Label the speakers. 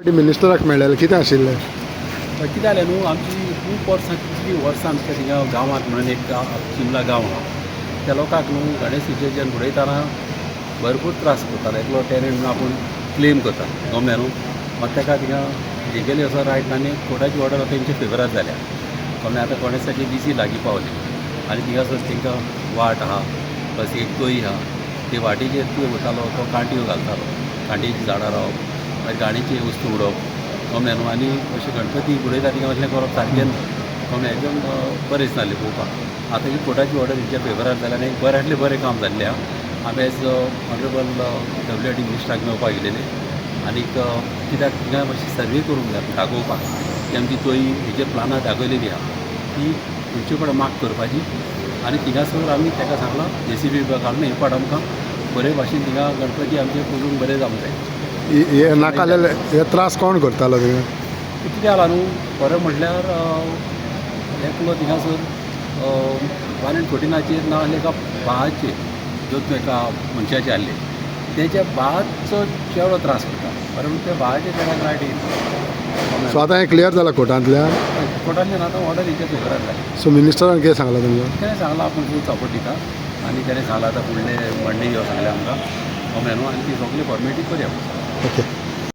Speaker 1: मिनिस्टराक मेळ्ळें कितें आशिल्लें?
Speaker 2: कितें जालें न्हू आमची खूब वर्सां कितलीं वर्सां आमच्या थिंगा गांवांत म्हणून एक शिमला गांव आहा त्या लोकांक न्हू गणेश विसर्जन उडयतना भरपूर त्रास करताले. एकलो टॅनंट म्हणून आपूण क्लेम करता गव्हर्मेंट न्हू मात ताका थिंगा लिगली असो रायट आनी कोर्टाची ऑर्डर तेंचे फेवरात जाल्या. गव्हर्मेंट आतां गणेशाची डीसी लागीं पावली आनी थिंगासर तांकां वाट आहा प्लस एक तोय आहा. ते वाटेचेर तूं वतालो तो कांट्यो घालतालो, कांट्याची झाडां रावप मागीर गाडीची वस्तू उडोवप गव्हर्मेंट न्हू आनी अशें गणपती उडयता थिंगा असलें करप सारकें न्हू. गव्हर्मेंट एकदम बरें दिसतालें पळोवपाक. आतां ही कोर्टाची ऑर्डर तेंच्या फेवरात जाल्या आनी बऱ्यांतलें बरें काम जाल्लें आहा. आमी एज ऑनरेबल WIT मिनिस्टराक मेळपाक गेलेले आनीक कित्याक थिंगा मातशी सर्वे करूंक जाय दाखोवपाक की आमची तोय हेजे प्लानां दाखयलेली आहा ती खंयचे कडेन माग करपाची आनी थिंगासर आमी ताका सांगलां JCB घालून येवपाक आमकां बरे भाशेन थिंगा गणपती आमचे पुजून बरें जावंक जाय.
Speaker 1: हे नाका जाल्यार हे त्रास कोण करतालो थिंगा?
Speaker 2: कितें जालां न्हू खरें म्हटल्यार एकलो थिंगासर 114 ना जाल्यार एका भावाचेर जो एका मनशाचे आहले तेच्या भावाचो चेडो त्रास करता कारण त्या भावाच्या चेड्याक रायट येयना.
Speaker 1: सो आतां हें क्लियर जालां कोर्टांतल्यान?
Speaker 2: कोर्टांतल्यान आतां ऑर्डर हेच्या फेवरात जाली.
Speaker 1: सो मिनिस्टरान कितें सांगलां तुमकां?
Speaker 2: तेणें सांगलां आपूण फूल सपोर्ट दिता आनी तेणें सांगलां आतां फुडले मंडे यो सांगलें आमकां गव्हर्मेंट आनी ती सगळी फॉर्मेलिटी करया.
Speaker 1: ओके.